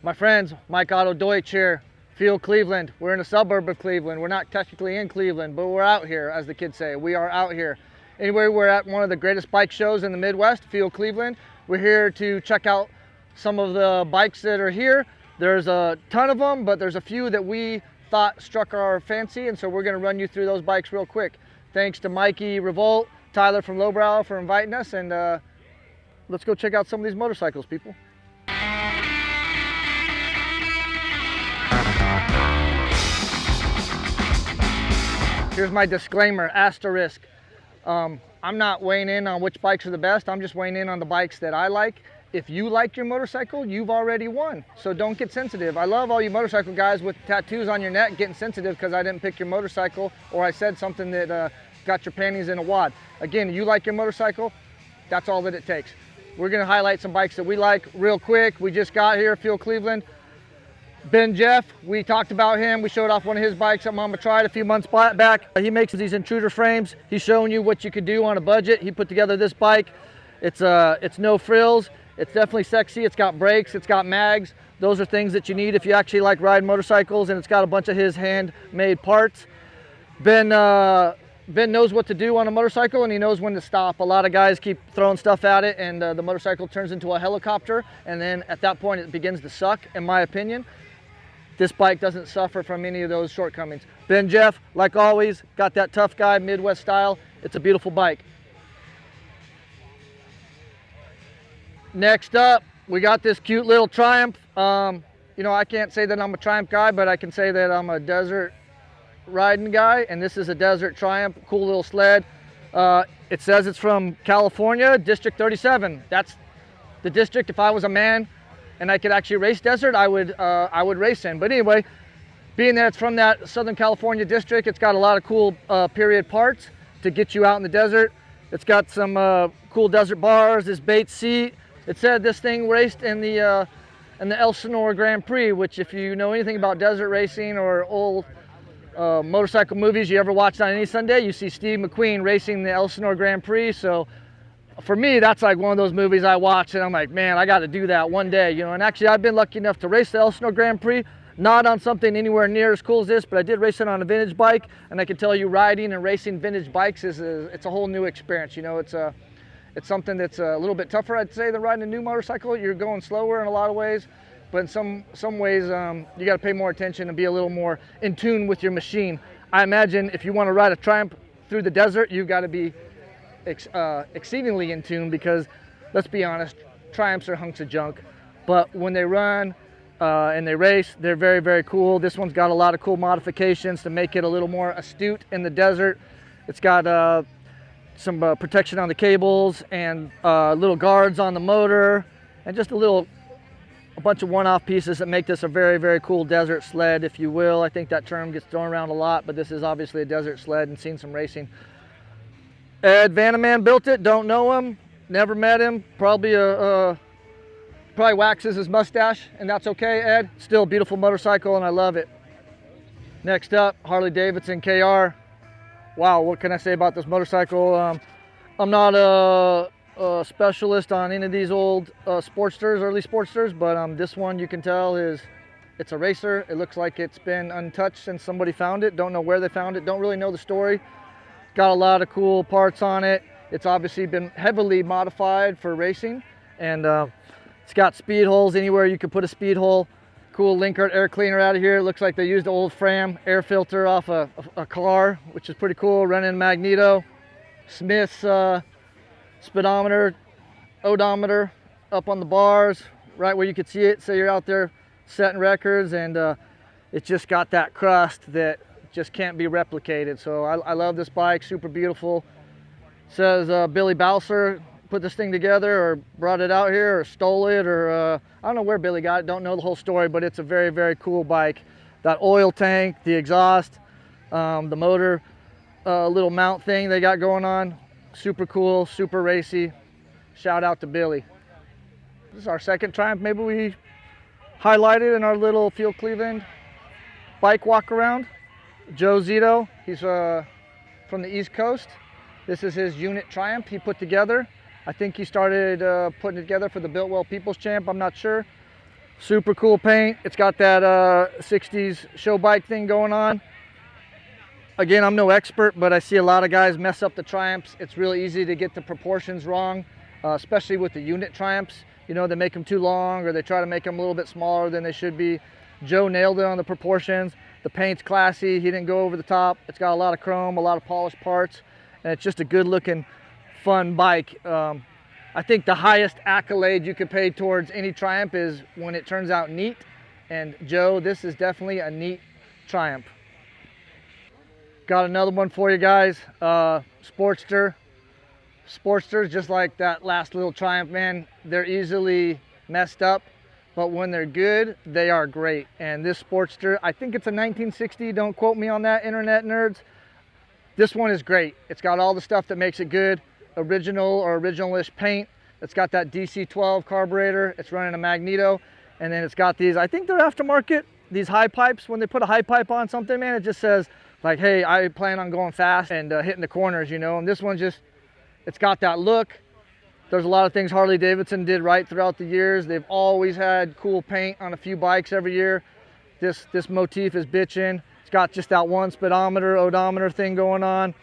My friends, Mike Otto Deutsch here, Field Cleveland. We're in a suburb of Cleveland. We're not technically in Cleveland, but we're out here, as the kids say. We are out here. Anyway, we're at one of the greatest bike shows in the Midwest, Field Cleveland. We're here to check out some of the bikes that are here. There's a ton of them, but there's a few that we thought struck our fancy, and so we're going to run you through those bikes real quick. Thanks to Mikey Revolt, Tyler from Lowbrow for inviting us, and let's go check out some of these motorcycles, people. Here's my disclaimer, asterisk. I'm not weighing in on which bikes are the best. I'm just weighing in on the bikes that I like. If you like your motorcycle, you've already won. So don't get sensitive. I love all you motorcycle guys with tattoos on your neck getting sensitive because I didn't pick your motorcycle or I said something that got your panties in a wad. Again, you like your motorcycle, that's all that it takes. We're gonna highlight some bikes that we like real quick. We just got here, Field Cleveland. Ben Jeff, we talked about him. We showed off one of his bikes at Mama Tried a few months back. He makes these intruder frames. He's showing you what you could do on a budget. He put together this bike. It's no frills. It's definitely sexy. It's got brakes, it's got mags. Those are things that you need if you actually like riding motorcycles, and it's got a bunch of his handmade parts. Ben knows what to do on a motorcycle, and he knows when to stop. A lot of guys keep throwing stuff at it, and the motorcycle turns into a helicopter, and then at that point it begins to suck, in my opinion. This bike doesn't suffer from any of those shortcomings. Ben Jeff, like always, got that tough guy, Midwest style. It's a beautiful bike. Next up, we got this cute little Triumph. You know, I can't say that I'm a Triumph guy, but I can say that I'm a desert riding guy, and this is a desert Triumph, cool little sled. It says it's from California, District 37. That's the district. If I was a man and I could actually race desert, I would race in. But anyway, being that it's from that Southern California district, it's got a lot of cool period parts to get you out in the desert. It's got some cool desert bars, this Bates seat. It said this thing raced in the Elsinore Grand Prix, which if you know anything about desert racing or old motorcycle movies you ever watched on any Sunday, you see Steve McQueen racing the Elsinore Grand Prix. So for me, that's like one of those movies I watch and I'm like, man, I got to do that one day, you know. And actually I've been lucky enough to race the Elsinore Grand Prix, not on something anywhere near as cool as this, but I did race it on a vintage bike, and I can tell you riding and racing vintage bikes it's a whole new experience, you know. It's something that's a little bit tougher, I'd say, than riding a new motorcycle. You're going slower in a lot of ways, but in some ways, you got to pay more attention and be a little more in tune with your machine. I imagine if you want to ride a Triumph through the desert, you've got to be exceedingly in tune because, let's be honest, Triumphs are hunks of junk. But when they run and they race, they're very, very cool. This one's got a lot of cool modifications to make it a little more astute in the desert. It's got some protection on the cables and little guards on the motor, and just a bunch of one-off pieces that make this a very, very cool desert sled, if you will. I think that term gets thrown around a lot, but this is obviously a desert sled and seen some racing. Ed Vanneman built it. Don't know him, never met him. Probably waxes his mustache, and that's okay, Ed. Still a beautiful motorcycle, and I love it. Next up, Harley Davidson KR. Wow, what can I say about this motorcycle? I'm not a specialist on any of these old Sportsters, early Sportsters, but this one you can tell it's a racer. It looks like it's been untouched since somebody found it. Don't know where they found it, don't really know the story. Got a lot of cool parts on it. It's obviously been heavily modified for racing, and it's got speed holes anywhere you could put a speed hole. Cool Linkert air cleaner out of here. It looks like they used an old Fram air filter off a car, which is pretty cool. Running magneto. Smith's speedometer, odometer up on the bars, right where you could see it. Say you're out there setting records, and it's just got that crust that just can't be replicated. So I love this bike, super beautiful. Says Billy Bowser put this thing together or brought it out here or stole it, or I don't know where Billy got it, don't know the whole story, but it's a very, very cool bike. That oil tank, the exhaust, the motor, little mount thing they got going on, super cool, super racy. Shout out to Billy. This is our second Triumph maybe we highlighted in our little Field Cleveland bike walk around. Joe Zito, he's from the East Coast. This is his unit Triumph he put together. I think he started putting it together for the Biltwell People's Champ, I'm not sure. Super cool paint. It's got that 60s show bike thing going on. Again, I'm no expert, but I see a lot of guys mess up the Triumphs. It's really easy to get the proportions wrong, especially with the unit Triumphs. You know, they make them too long, or they try to make them a little bit smaller than they should be. Joe nailed it on the proportions. The paint's classy. He didn't go over the top. It's got a lot of chrome, a lot of polished parts, and it's just a good looking, fun bike. I think the highest accolade you could pay towards any Triumph is when it turns out neat. And Joe, this is definitely a neat Triumph. Got another one for you guys. Sportster. Sportsters, just like that last little Triumph, man, they're easily messed up, but when they're good, they are great. And this Sportster, I think it's a 1960, don't quote me on that, internet nerds. This one is great. It's got all the stuff that makes it good. Original or original-ish paint. It's got that DC-12 carburetor. It's running a magneto. And then it's got these, I think they're aftermarket, these high pipes. When they put a high pipe on something, man, it just says, like, hey, I plan on going fast and hitting the corners, you know. And this one just, it's got that look. There's a lot of things Harley Davidson did right throughout the years. They've always had cool paint on a few bikes every year. This motif is bitchin'. It's got just that one speedometer, odometer thing going on.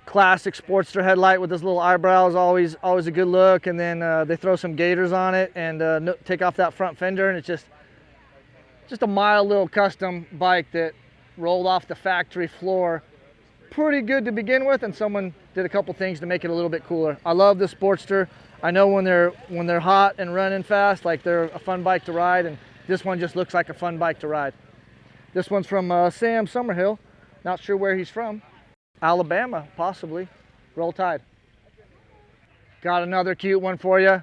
Classic Sportster headlight with this little eyebrows, always a good look. And then they throw some gaiters on it and take off that front fender, and it's just a mild little custom bike that rolled off the factory floor. Pretty good to begin with, and someone did a couple things to make it a little bit cooler. I love the Sportster. I know when they're hot and running fast, like they're a fun bike to ride, and this one just looks like a fun bike to ride. This one's from Sam Summerhill. Not sure where he's from. Alabama, possibly. Roll Tide. Got another cute one for you.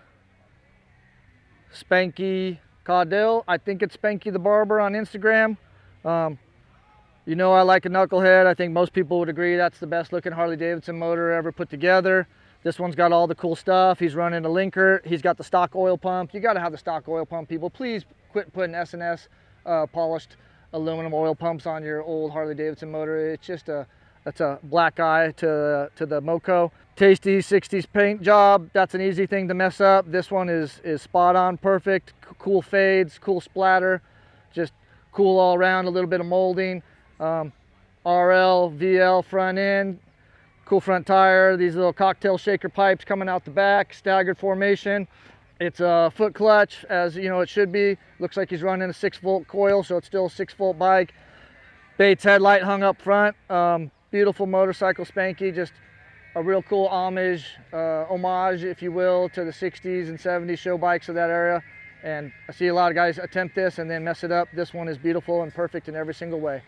Spanky Caudill. I think it's Spanky the Barber on Instagram. You know, I like a knucklehead. I think most people would agree that's the best looking Harley Davidson motor ever put together. This one's got all the cool stuff. He's running a linker. He's got the stock oil pump. You got to have the stock oil pump, people. Please quit putting S&S polished aluminum oil pumps on your old Harley Davidson motor. It's just that's a black eye to the Moco. Tasty 60s paint job. That's an easy thing to mess up. This one is spot on, perfect. Cool fades, cool splatter, just cool all around. A little bit of molding. RL, VL front end, cool front tire. These little cocktail shaker pipes coming out the back. Staggered formation. It's a foot clutch, as you know it should be. Looks like he's running a 6-volt coil, so it's still a 6-volt bike. Bates headlight hung up front. Beautiful motorcycle Spanky, just a real cool homage, if you will, to the 60s and 70s show bikes of that era. And I see a lot of guys attempt this and then mess it up. This one is beautiful and perfect in every single way.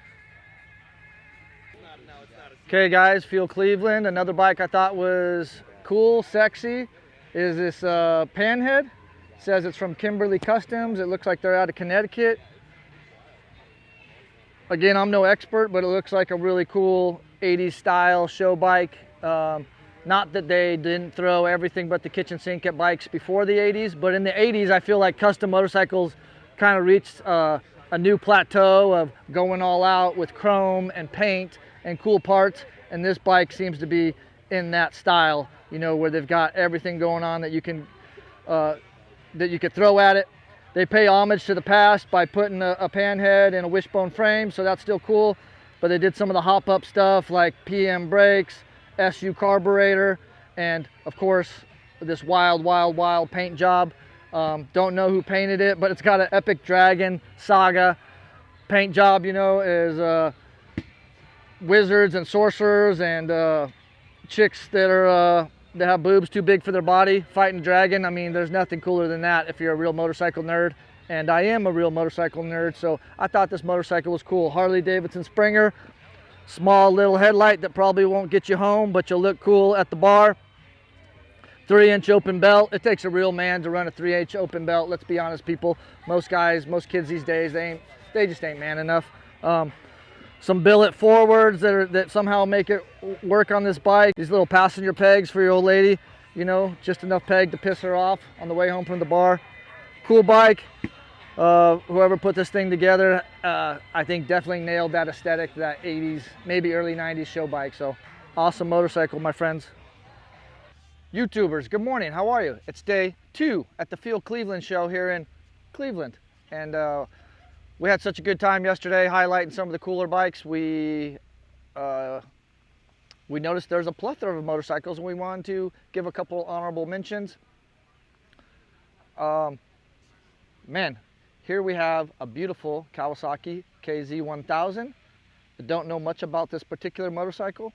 Okay guys, Field Cleveland. Another bike I thought was cool, sexy, is this Panhead. It says it's from Kimberly Customs. It looks like they're out of Connecticut. Again, I'm no expert, but it looks like a really cool 80s style show bike. Not that they didn't throw everything but the kitchen sink at bikes before the 80s, but in the 80s, I feel like custom motorcycles kind of reached a new plateau of going all out with chrome and paint and cool parts. And this bike seems to be in that style, you know, where they've got everything going on that you can could throw at it. They pay homage to the past by putting a Panhead in a wishbone frame, so that's still cool. But they did some of the hop-up stuff like PM brakes, SU carburetor, and of course this wild paint job. Don't know who painted it, but it's got an Epic Dragon Saga paint job, you know, is wizards and sorcerers and chicks that have boobs too big for their body fighting a dragon. I mean, there's nothing cooler than that if you're a real motorcycle nerd, and I am a real motorcycle nerd, so I thought this motorcycle was cool. Harley Davidson Springer, small little headlight that probably won't get you home, but you'll look cool at the bar. 3-inch open belt. It takes a real man to run a 3-inch open belt. Let's be honest, people. Most guys, most kids these days, they just ain't man enough. Some billet forwards that somehow make it work on this bike. These little passenger pegs for your old lady, you know, just enough peg to piss her off on the way home from the bar. Cool bike. Whoever put this thing together, I think definitely nailed that aesthetic, that 80s, maybe early 90s show bike. So awesome motorcycle, my friends. YouTubers, good morning. How are you? It's day 2 at the Field Cleveland show here in Cleveland. And we had such a good time yesterday highlighting some of the cooler bikes. We noticed there's a plethora of motorcycles, and we wanted to give a couple honorable mentions. Man, here we have a beautiful Kawasaki KZ1000. I don't know much about this particular motorcycle.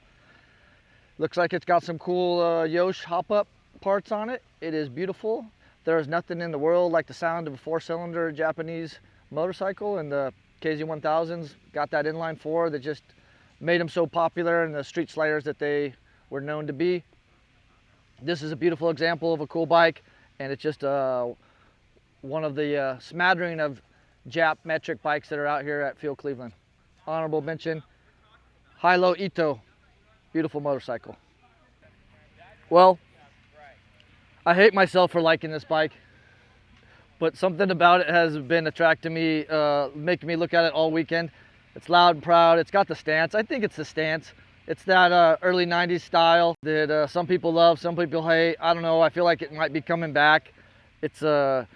Looks like it's got some cool Yosh hop-up parts on it. It is beautiful. There is nothing in the world like the sound of a 4-cylinder Japanese motorcycle, and the KZ1000's got that inline 4 that just made them so popular and the street slayers that they were known to be. This is a beautiful example of a cool bike, and it's just one of the smattering of Jap metric bikes that are out here at Field Cleveland. Honorable mention, Hilo Ito, beautiful motorcycle. Well, I hate myself for liking this bike, but something about it has been attracting me, making me look at it all weekend. It's loud and proud. It's got the stance. I think it's the stance. It's that early 90s style that some people love, some people hate. I don't know. I feel like it might be coming back. It's got,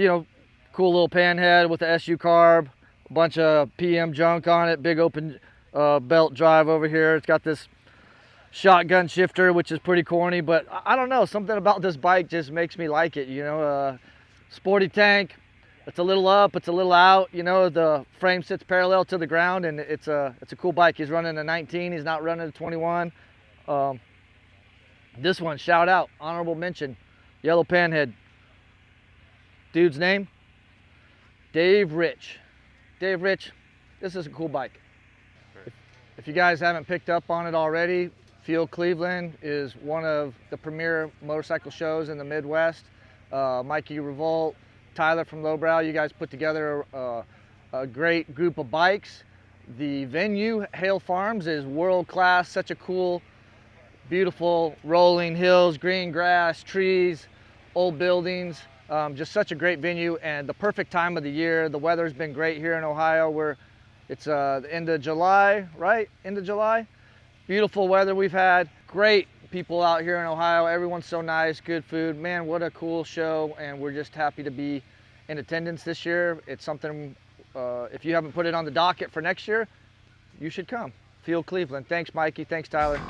you know, cool little panhead with the SU carb, a bunch of PM junk on it, big open belt drive over here. It's got this shotgun shifter, which is pretty corny, but I don't know. Something about this bike just makes me like it, you know. Sporty tank. It's a little up, it's a little out, you know, the frame sits parallel to the ground, and it's a cool bike. He's running a 19, he's not running a 21. This one, shout out, honorable mention, yellow panhead. Dude's name, Dave Rich. Dave Rich, this is a cool bike. If you guys haven't picked up on it already, Field Cleveland is one of the premier motorcycle shows in the Midwest. Mikey Revolt, Tyler from Lowbrow, you guys put together a great group of bikes. The venue, Hale Farms, is world class. Such a cool, beautiful rolling hills, green grass, trees, old buildings. Just such a great venue, and the perfect time of the year. The weather's been great here in Ohio. It's the end of July, right? End of July. Beautiful weather we've had. Great people out here in Ohio. Everyone's so nice, good food. Man, what a cool show, and we're just happy to be in attendance this year. It's something, if you haven't put it on the docket for next year, you should come. Field Cleveland. Thanks, Mikey. Thanks, Tyler.